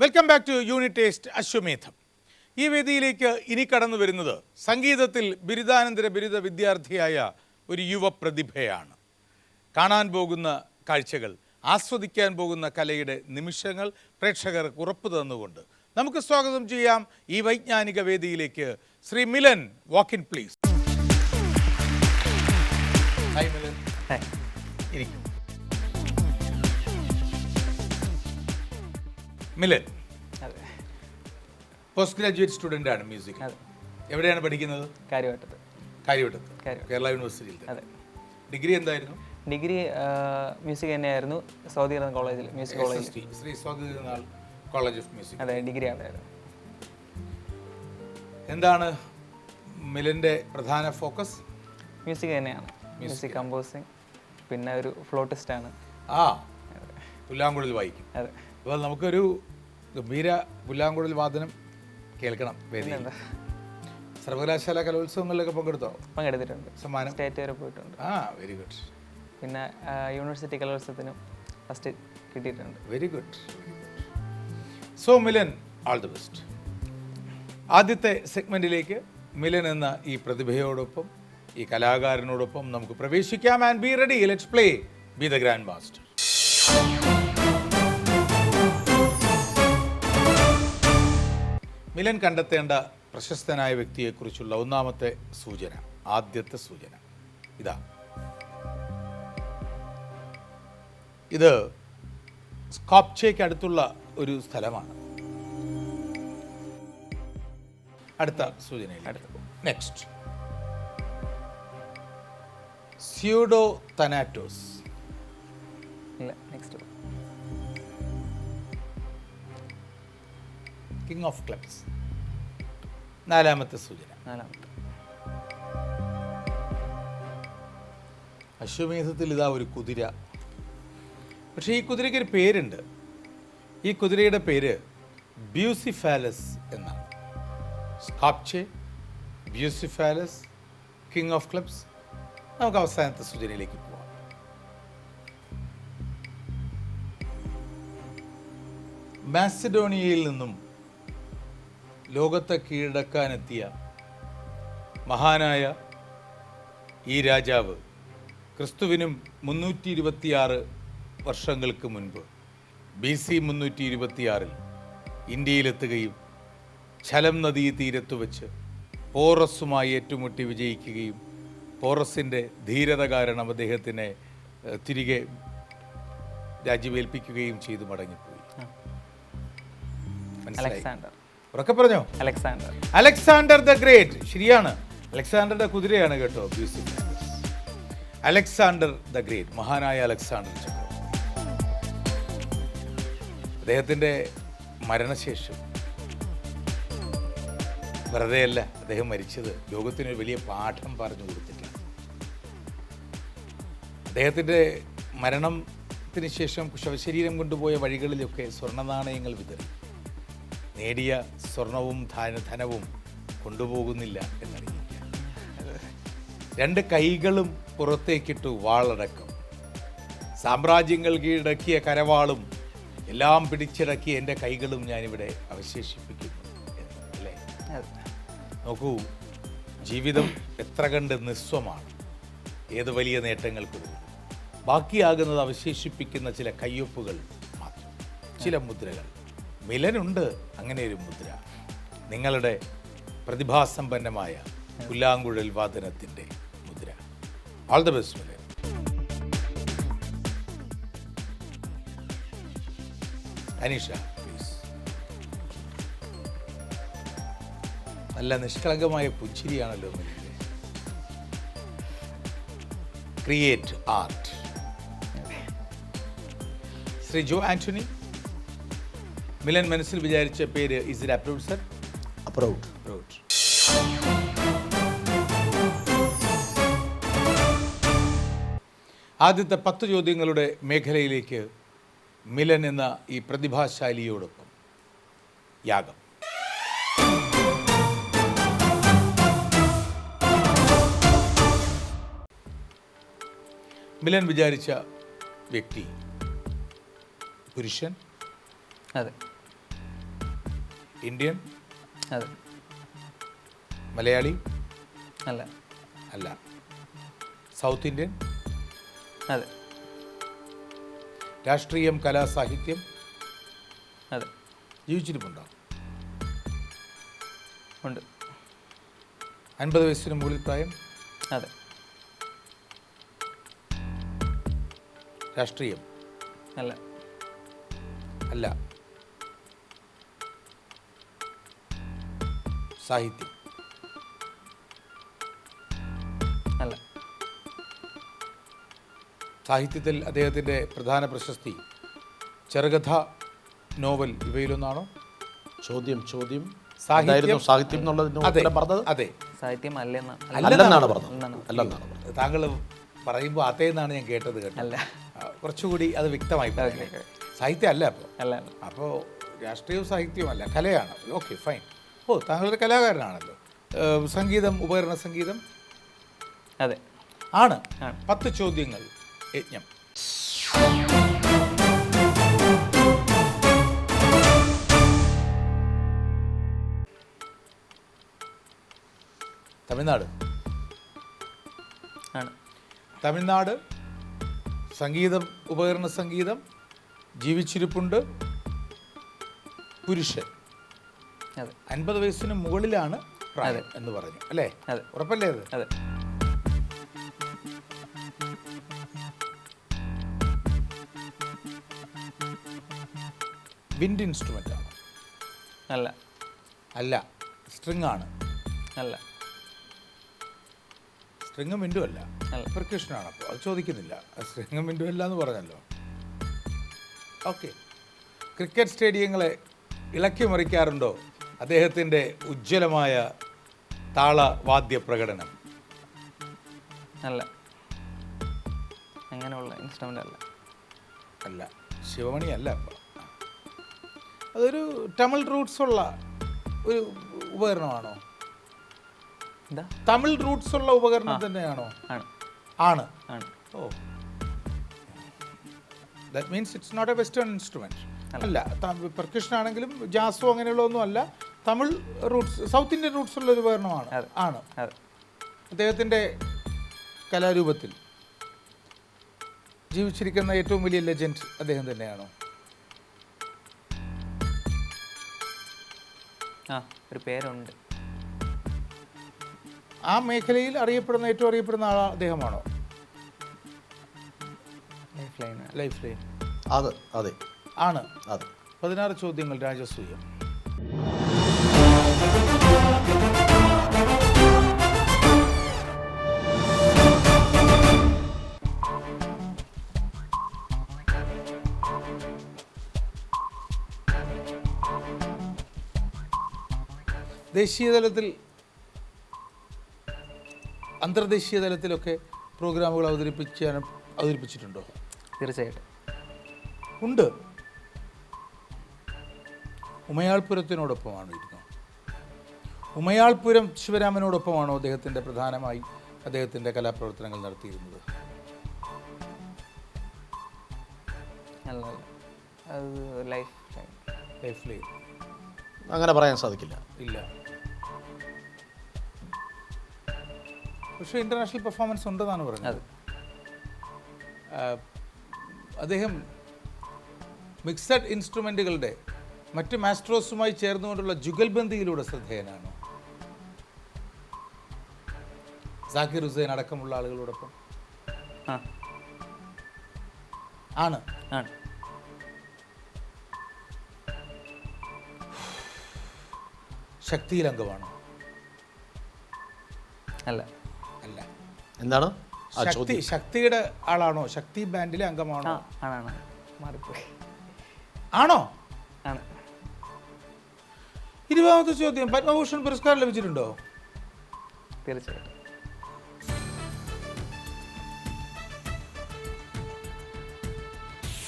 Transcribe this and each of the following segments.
Welcome back to unit taste Ashwamedham. ഈ വേദിയിലേക്ക് ഇനി കടന്നു വരുന്നത് സംഗീതത്തിൽ ബിരുദാനന്തര ബിരുദ വിദ്യാർത്ഥിയായ ഒരു യുവ പ്രതിഭയാണ്. കാണാൻ പോകുന്ന കാഴ്ചകൾ, ആസ്വദിക്കാൻ പോകുന്ന കലയുടെ നിമിഷങ്ങൾ പ്രേക്ഷകർക്ക് ഉറപ്പു തന്നുകൊണ്ട് നമുക്ക് സ്വാഗതം ചെയ്യാം ഈ വൈജ്ഞാനിക വേദിയിലേക്ക് Shri Milan. Walk in please. Hi Milan. ഇരിക്കും. മിലൻ പോസ്റ്റ് ഗ്രാജുവേറ്റ് സ്റ്റുഡൻ്റ് ആണ് മ്യൂസിക്. എവിടെയാണ് പഠിക്കുന്നത്? കാര്യവട്ടത്ത്, കേരള യൂണിവേഴ്സിറ്റിയിൽ. ഡിഗ്രി എന്തായിരുന്നു? ഡിഗ്രി മ്യൂസിക് തന്നെയായിരുന്നു, സൗദി കോളേജിൽ, music college, Shri Saudi college of music. അതെ, ഡിഗ്രി ആയിരുന്നു. എന്താണ് മിലൻ്റെ പ്രധാന ഫോക്കസ്? മ്യൂസിക് തന്നെയാണ്, മ്യൂസിക് കമ്പോസിങ്, പിന്നെ ഒരു ഫ്ലോട്ടിസ്റ്റാണ്. പുല്ലാങ്കുഴൽ വായിക്കും. അതെ. അപ്പോൾ നമുക്കൊരു ഗംഭീര പുല്ലാങ്കുഴൽ വാദനം കേൾക്കണം. സർവകലാശാല കലോത്സവങ്ങളിലൊക്കെ പങ്കെടുത്തിട്ടുണ്ട്, സമ്മാനം സ്റ്റേറ്റ് വരെ പോയിട്ടുണ്ട്. Very good. പിന്നെ യൂണിവേഴ്സിറ്റി കലോത്സവത്തിനും ഫസ്റ്റ് കിട്ടിയിട്ടുണ്ട്. Very good. So Milan, all the best. ആദ്യത്തെ സെഗ്മെന്റിലേക്ക് മിലൻ എന്ന ഈ പ്രതിഭയോടൊപ്പം, ഈ കലാകാരനോടൊപ്പം നമുക്ക് പ്രവേശിക്കാം. And be ready. Let's play be the grand master. Milan കണ്ടെത്തേണ്ട പ്രശസ്തനായ വ്യക്തിയെക്കുറിച്ചുള്ള ഒന്നാമത്തെ സൂചന, ആദ്യത്തെ സൂചന ഇതാ. ഇത് സ്കോപ്ചേക്ക് അടുത്തുള്ള ഒരു സ്ഥലമാണ്. അടുത്ത സൂചനയിൽ next, pseudo thanatos. Next, king of clubs. നാലാമത്തെ സൂചന. അശ്വമേധത്തിൽ ഇതാ ഒരു കുതിര. പക്ഷേ ഈ കുതിരയ്ക്ക് ഒരു പേരുണ്ട്. ഈ കുതിരയുടെ പേര് ബ്യൂസിഫാലസ് എന്നാണ്. സ്കോപ്ചെ, ബ്യൂസിഫാലസ്, കിങ് ഓഫ് ക്ലബ്സ്. നമുക്ക് അവസാനത്തെ സൂചനയിലേക്ക് പോവാം. മാസിഡോണിയയിൽ നിന്നും ലോകത്തെ കീഴടക്കാനെത്തിയ മഹാനായ ഈ രാജാവ് ക്രിസ്തുവിനും 326 വർഷങ്ങൾക്ക് മുൻപ് BC 326 ഇന്ത്യയിലെത്തുകയും ഝലം നദീ തീരത്തു വെച്ച് പോറസുമായി ഏറ്റുമുട്ടി വിജയിക്കുകയും പോറസിൻ്റെ ധീരത കാരണം അദ്ദേഹത്തിനെ തിരികെ രാജ്യമേൽപ്പിക്കുകയും ചെയ്തു മടങ്ങിപ്പോയി. അലക്സാണ്ടർ. ഉറക്കെ പറഞ്ഞോ? Alexander the great. ശരിയാണ്, അലക്സാണ്ടറുടെ കുതിരയാണ് കേട്ടോ ബ്യൂസിഫാലസ്. അലക്സാണ്ടർ ദ ഗ്രേറ്റ്, മഹാനായ അലക്സാണ്ടർ ചക്രവർത്തി. അദ്ദേഹത്തിൻ്റെ മരണശേഷം വെറുതെയല്ല അദ്ദേഹം മരിച്ചത്, ലോകത്തിനൊരു വലിയ പാഠം പറഞ്ഞു കൊടുത്തിട്ടാണ്. അദ്ദേഹത്തിൻ്റെ മരണത്തിന് ശേഷം ശവശരീരം കൊണ്ടുപോയ വഴികളിലൊക്കെ സ്വർണ്ണ നാണയങ്ങൾ വിതറി. നേടിയ സ്വർണവും ധനവും കൊണ്ടുപോകുന്നില്ല എന്നറിയിക്കുക. 2 കൈകളും പുറത്തേക്കിട്ടു വാളടക്കം. സാമ്രാജ്യങ്ങൾ കീഴടക്കിയ കരവാളും എല്ലാം പിടിച്ചടക്കിയ എൻ്റെ കൈകളും ഞാനിവിടെ അവശേഷിപ്പിക്കുന്നു അല്ലേ? നോക്കൂ, ജീവിതം എത്ര കണ്ട് നിസ്വമാണ്. ഏത് വലിയ നേട്ടങ്ങൾക്കും ബാക്കിയാകുന്നത് അവശേഷിപ്പിക്കുന്ന ചില കയ്യൊപ്പുകൾ മാത്രം, ചില മുദ്രകൾ. മിലനുണ്ട് അങ്ങനെ ഒരു മുദ്ര. നിങ്ങളുടെ പ്രതിഭാസമ്പന്നമായ പുല്ലാങ്കുഴൽ വാദനത്തിൻ്റെ മുദ്ര. All the best Milan. Aneesha please. നല്ല നിഷ്കളങ്കമായ പുഞ്ചിരിയാണല്ലോ മിലൻ്റെ. Create art. ശ്രീ ജോ ആന്റണി, മിലൻ മനസ്സിൽ വിചാരിച്ച പേര് is it approved sir? Approved. ആദ്യത്തെ 10 ചോദ്യങ്ങളുടെ മേഖലയിലേക്ക് മിലൻ എന്ന ഈ പ്രതിഭാശാലിയോടൊപ്പം യാഗം. മിലൻ വിചാരിച്ച വ്യക്തി പുരുഷൻ, അതെ. ഇന്ത്യൻ, അതെ. മലയാളി അല്ല. അല്ല, സൗത്ത് ഇന്ത്യൻ, അതെ. രാഷ്ട്രീയം, കലാ, സാഹിത്യം, അതെ. ജീവിച്ചിരിപ്പുണ്ടോ? ഉണ്ട്. 50 വയസ്സിന് മുകളിൽ പ്രായം? അതെ. രാഷ്ട്രീയം? അല്ല. അല്ല. സാഹിത്യം? അല്ല. സാഹിത്യത്തിൽ അദ്ദേഹത്തിൻ്റെ പ്രധാന പ്രശസ്തി ചെറുകഥ, നോവൽ ഇവയിലൊന്നാണോ? ചോദ്യം സാഹിത്യം സാഹിത്യം എന്നുള്ളതിന് ഉത്തരം പറഞ്ഞത് അതെ. സാഹിത്യം അല്ലെന്നാണ് പറഞ്ഞത്. അല്ലെന്നാണ് പറഞ്ഞത്. താങ്കൾ പറയുമ്പോൾ അതേന്നാണ് ഞാൻ കേട്ടത് കേട്ടോ. അല്ല. കുറച്ചുകൂടി അത് വ്യക്തമായി പറഞ്ഞില്ലേ? സാഹിത്യം അല്ല. അല്ല. അപ്പോൾ രാഷ്ട്രീയവും സാഹിത്യവും അല്ല, കലയാണ്. Okay, fine. ഓ, താങ്കളൊരു കലാകാരനാണല്ലോ. സംഗീതം, ഉപകരണ സംഗീതം? അതെ. ആണ്. 10 ചോദ്യങ്ങൾ യജ്ഞം. തമിഴ്നാട്? ആണ്. തമിഴ്നാട്. സംഗീതം, ഉപകരണ സംഗീതം, ജീവിച്ചിരിപ്പുണ്ട്, പുരുഷൻ. അതെ. 50 വയസ്സിന് മുകളിലാണ് പ്രായം എന്ന് പറഞ്ഞു അല്ലേ? അതെ. ഉറപ്പല്ലേ അത്? അതെ. വിൻഡ് ഇൻസ്ട്രുമെൻ്റ് ആണോ? അല്ല. അല്ല. സ്ട്രിങ് ആണ്? അല്ല. സ്ട്രിങ്ങും വിൻഡും അല്ല. അല്ല. പെർക്കഷനാണ്. അപ്പോൾ അത് ചോദിക്കുന്നില്ല. സ്ട്രിങ്ങും വിൻഡും അല്ല എന്ന് പറഞ്ഞല്ലോ. ഓക്കെ. ക്രിക്കറ്റ് സ്റ്റേഡിയങ്ങളെ ഇളക്കി മറിക്കാറുണ്ടോ അദ്ദേഹത്തിൻ്റെ ഉജ്ജ്വലമായ താളവാദ്യ പ്രകടനം? അല്ല. അങ്ങനെയുള്ള ഇൻസ്ട്രുമെൻ്റ് അല്ല. അല്ല. ശിവമണി അല്ല. അപ്പോൾ അതൊരു തമിഴ് റൂട്ട്സ് ഉള്ള ഒരു ഉപകരണമാണോ? എന്താ? തമിഴ് റൂട്ട്സ് ഉള്ള ഉപകരണം തന്നെയാണോ? ആണ്. ആണ്. ആണ്. Oh, that means it's not a western instrument. അല്ല. പെർക്കഷൻ ആണെങ്കിലും ജാസോ അങ്ങനെയുള്ളതൊന്നും അല്ല. Tamil roots, south Indian roots ഉള്ള ഒരു ഉപകരണമാണ്. ആണ്. അദ്ദേഹത്തിൻ്റെ കലാരൂപത്തിൽ ജീവിച്ചിരിക്കുന്ന ഏറ്റവും വലിയ ലെജൻഡ് അദ്ദേഹം തന്നെയാണോ? ഒരു പേരുണ്ട്. ആ മേഖലയിൽ അറിയപ്പെടുന്ന ഏറ്റവും അറിയപ്പെടുന്ന ആൾ അദ്ദേഹമാണോ? Life line? അതെ. ആണ്. അതെ. 16 ചോദ്യങ്ങൾ രാജസൂയം. ദേശീയ തലത്തിൽ, അന്തർദേശീയ തലത്തിലൊക്കെ പ്രോഗ്രാമുകൾ അവതരിപ്പിച്ചിട്ടുണ്ടോ? തീർച്ചയായിട്ടും ഉണ്ട്. ഉമയാൾപുരത്തിനോടൊപ്പമാണോ ഇരുന്നോ? ഉമയാൾപുരം ശിവരാമനോടൊപ്പമാണോ അദ്ദേഹത്തിൻ്റെ പ്രധാനമായി അദ്ദേഹത്തിൻ്റെ കലാപ്രവർത്തനങ്ങൾ നടത്തിയിരുന്നത്? അല്ല. അത് ലൈഫ് ലൈൻ അങ്ങനെ പറയാൻ സാധിക്കില്ല. ഇല്ല. പക്ഷേ ഇൻ്റർനാഷണൽ പെർഫോമൻസ് ഉണ്ടെന്നാണ് പറഞ്ഞത്. അദ്ദേഹം മിക്സഡ് ഇൻസ്ട്രുമെൻറ്റുകളുടെ മറ്റ് മാസ്ട്രോസുമായി ചേർന്നുകൊണ്ടുള്ള ജുഗൽബന്ദിയിലൂടെ ശ്രദ്ധേയനാണ്. സാക്കിർ ഹുസൈൻ അടക്കമുള്ള ആളുകളോടൊപ്പം ആണ്. ശക്തിയിൽ അംഗമാണോ? അല്ല. അല്ല. എന്താണ് ശക്തിയുടെ ആളാണോ? ശക്തി ബാൻഡിലെ അംഗമാണോ? ആണാണ്. മാറിപ്പോയി. ആണോ? ആണ്. 20ാമത്തെ ചോദ്യം. പത്മഭൂഷൺ പുരസ്കാരം ലഭിച്ചിട്ടുണ്ടോ? തീർച്ചയായിട്ടും.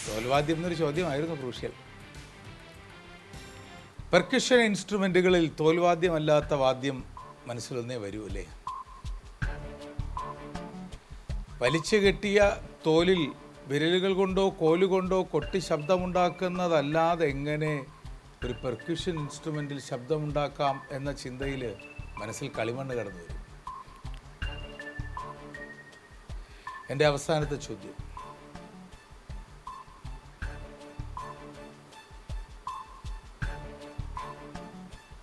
തോൽവാദ്യം എന്നൊരു ചോദ്യമായിരുന്നു ക്രൂഷ്യൽ. പെർക്കഷൻ ഇൻസ്ട്രുമെൻറ്റുകളിൽ തോൽവാദ്യമല്ലാത്ത വാദ്യം മനസ്സിലൊന്നേ വരൂ അല്ലേ? വലിച്ചു കെട്ടിയ തോലിൽ വിരലുകൾ കൊണ്ടോ കോലുകൊണ്ടോ കൊട്ടി ശബ്ദമുണ്ടാക്കുന്നതല്ലാതെ എങ്ങനെ ഒരു പെർക്യൂഷൻ ഇൻസ്ട്രുമെൻറ്റിൽ ശബ്ദമുണ്ടാക്കാം എന്ന ചിന്തയിൽ മനസ്സിൽ കളിമണ്ണ് കടന്നു വരും. എൻ്റെ അവസാനത്തെ ചോദ്യം,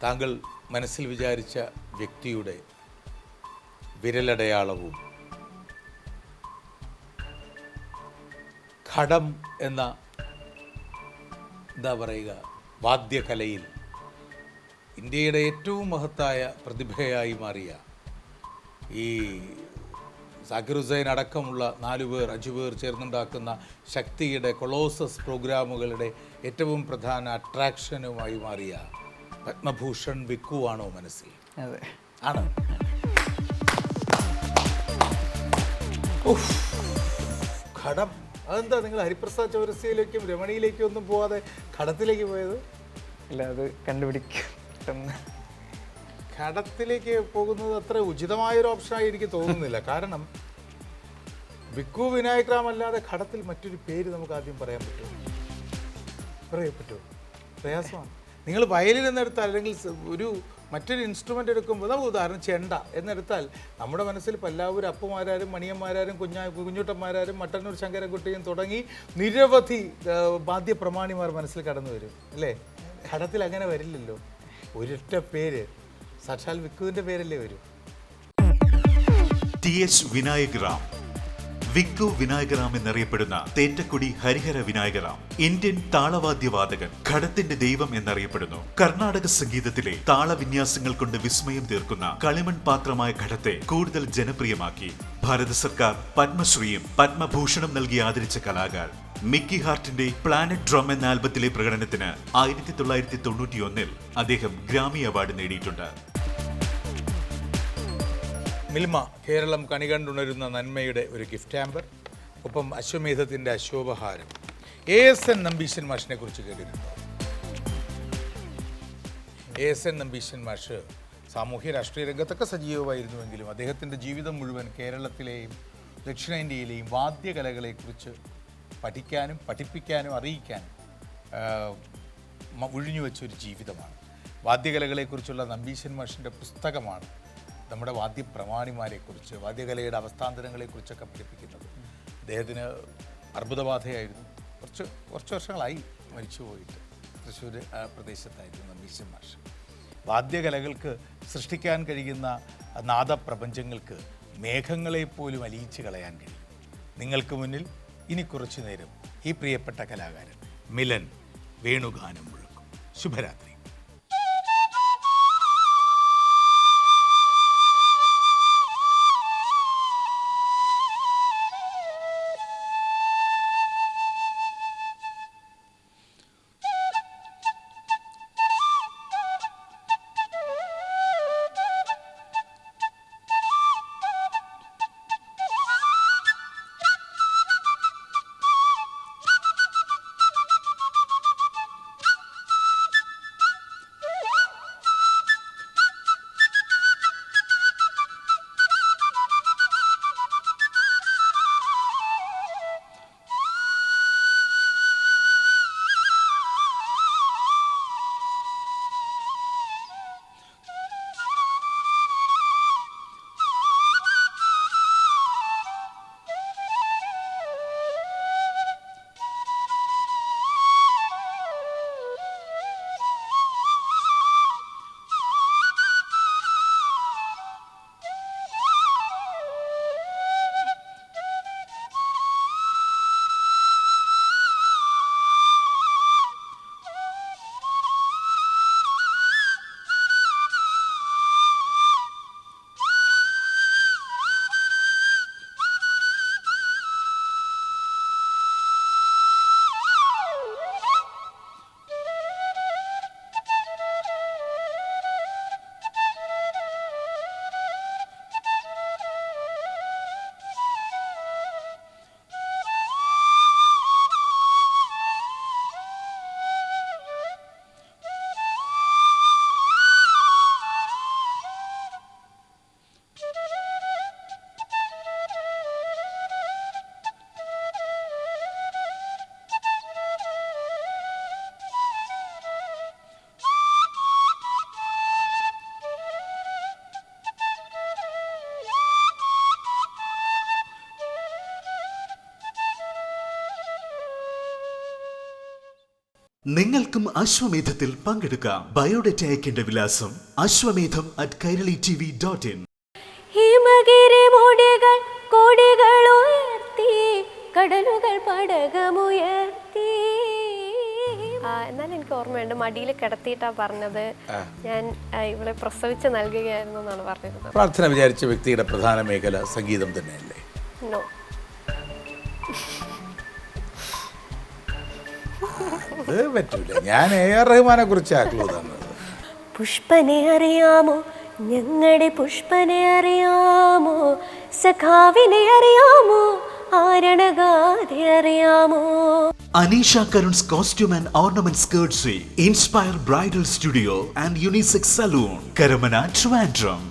താങ്കൾ മനസ്സിൽ വിചാരിച്ച വ്യക്തിയുടെ വിരലടയാളവും ഘടം എന്ന എന്താ പറയുക വാദ്യകലയിൽ ഇന്ത്യയുടെ ഏറ്റവും മഹത്തായ പ്രതിഭയായി മാറിയ ഈ സാക്കിർ ഹുസൈൻ അടക്കമുള്ള 4 പേർ 5 പേർ ചേർന്നുണ്ടാക്കുന്ന ശക്തിയുടെ കൊളോസസ് പ്രോഗ്രാമുകളുടെ ഏറ്റവും പ്രധാന അട്രാക്ഷനുമായി മാറിയ പത്മഭൂഷൺ വിക്കു ആണോ മനസ്സിൽ? അതെ. ആണ്. ഘടം, അതെന്താ നിങ്ങൾ ഹരിപ്രസാദ് ചൗരസ്യയിലേക്കും രമണിയിലേക്കും ഒന്നും പോവാതെ ഘടത്തിലേക്ക് പോയത്? ഇല്ല, അത് കണ്ടുപിടിക്കും. ഘടത്തിലേക്ക് പോകുന്നത് അത്ര ഉചിതമായൊരു ഓപ്ഷനായി എനിക്ക് തോന്നുന്നില്ല. കാരണം വിക്കു വിനായക് റാം അല്ലാതെ ഘടത്തിൽ മറ്റൊരു പേര് നമുക്ക് ആദ്യം പറയാൻ പറ്റുമോ? പറ്റുമോ? പ്രയാസമാണ്. നിങ്ങൾ വയലിൻ എന്നെടുത്താൽ അല്ലെങ്കിൽ മറ്റൊരു ഇൻസ്ട്രുമെൻ്റ് എടുക്കുമ്പോൾ നമുക്ക് ഉദാഹരണം ചെണ്ട എന്നെടുത്താൽ നമ്മുടെ മനസ്സിൽ പല്ലാവൂർ അപ്പുമാരാരും മണിയന്മാരാരും കുഞ്ഞുട്ടന്മാരാരും മട്ടന്നൂർ ശങ്കരൻകുട്ടിയും തുടങ്ങി നിരവധി വാദ്യപ്രമാണിമാർ മനസ്സിൽ കടന്നു വരും അല്ലേ? ഘടത്തിൽ അങ്ങനെ വരില്ലല്ലോ. ഒരൊറ്റ പേര് സാക്ഷാൽ വിക്കുവിൻ്റെ പേരല്ലേ വരും. TH വിനായക് റാം, വിക്കു വിനായക് റാം എന്നറിയപ്പെടുന്ന തേറ്റക്കുടി ഹരിഹര വിനായക് റാം ഇന്ത്യൻ താളവാദ്യവാദകൻ, ഘടത്തിന്റെ ദൈവം എന്നറിയപ്പെടുന്നു. കർണാടക സംഗീതത്തിലെ താളവിന്യാസങ്ങൾ കൊണ്ട് വിസ്മയം തീർക്കുന്ന കളിമൺ പാത്രമായ ഘടത്തെ കൂടുതൽ ജനപ്രിയമാക്കി. ഭാരത സർക്കാർ പത്മശ്രീയും പത്മഭൂഷണം നൽകി ആദരിച്ച കലാകാർ മിക്കി ഹാർട്ടിന്റെ പ്ലാനറ്റ് ഡ്രം എന്ന ആൽബത്തിലെ പ്രകടനത്തിന് 1991 അദ്ദേഹം ഗ്രാമി അവാർഡ് നേടിയിട്ടുണ്ട്. മിൽമ കേരളം കണികണ്ടുണരുന്ന നന്മയുടെ ഒരു ഗിഫ്റ്റ് ഹാമ്പർ, ഒപ്പം അശ്വമേധത്തിൻ്റെ അശോഭഹാരം. ASN നമ്പീശൻ മാഷിനെ കുറിച്ച് കേട്ടിട്ടുണ്ടോ? ASN നമ്പീശൻ മാഷ് സാമൂഹ്യ രാഷ്ട്രീയ രംഗത്തൊക്കെ സജീവമായിരുന്നുവെങ്കിലും അദ്ദേഹത്തിൻ്റെ ജീവിതം മുഴുവൻ കേരളത്തിലെയും ദക്ഷിണേന്ത്യയിലെയും വാദ്യകലകളെക്കുറിച്ച് പഠിക്കാനും പഠിപ്പിക്കാനും അറിയിക്കാനും ഒഴിഞ്ഞു വെച്ചൊരു ജീവിതമാണ്. വാദ്യകലകളെക്കുറിച്ചുള്ള നമ്പീശൻ മാഷിൻ്റെ പുസ്തകമാണ് നമ്മുടെ വാദ്യപ്രമാണിമാരെക്കുറിച്ച്, വാദ്യകലയുടെ അവസ്ഥാന്തരങ്ങളെക്കുറിച്ചൊക്കെ പഠിപ്പിക്കുന്നത്. അദ്ദേഹത്തിന് അർബുദബാധയായിരുന്നു. കുറച്ച് വർഷങ്ങളായി മരിച്ചു പോയിട്ട്. തൃശ്ശൂർ പ്രദേശത്തായിരുന്നു നമ്പീശൻ മാഷ്. വാദ്യകലകൾക്ക് സൃഷ്ടിക്കാൻ കഴിയുന്ന നാദപ്രപഞ്ചങ്ങൾക്ക് മേഘങ്ങളെപ്പോലും അലിയിച്ച് കളയാൻ കഴിയും. നിങ്ങൾക്ക് മുന്നിൽ ഇനി കുറച്ചു നേരം ഈ പ്രിയപ്പെട്ട കലാകാരൻ മിലൻ വേണുഗാനം മുഴക്കും. ശുഭരാത്രി. നിങ്ങൾക്കും അശ്വമേധത്തിൽ പങ്കെടുക്കാം. ബയോഡേറ്റ അയക്കേണ്ട വിലാസം ashwamedham@kairalitv.in. ഹിമഗിരി മുടികൾ കൊടികൾ ഉയർത്തി കടലുകൾ പടകമുയർത്തി. എന്നാൽ എനിക്ക് ഓർമ്മയുണ്ട്, മടിയിൽ കിടത്തിയിട്ടാ പറഞ്ഞത് ഞാൻ ഇവളെ പ്രസവിച്ച് നൽകുകയായിരുന്നു എന്നാണ് പറഞ്ഞിരുന്നത്. പ്രാർത്ഥന വിചാരിച്ച വ്യക്തിയുടെ പ്രധാന മേഖല സംഗീതം തന്നെയല്ലേ? നോ, അത് പറ്റൂല. ഞാൻ AR റഹ്മാനെ കുറിച്ച് ക്ലൂ തന്നത്. പുഷ്പനെ അറിയാമോ, ഞങ്ങളുടെ പുഷ്പനെ അറിയാമോ, സഖാവിനെ അറിയാമോ, ആരണഗാഥ അറിയാമോ. Anisha Karun's Costume and Ornaments Courtesy, Inspire Bridal Studio and Unisex Saloon, Karamana, Trivandrum.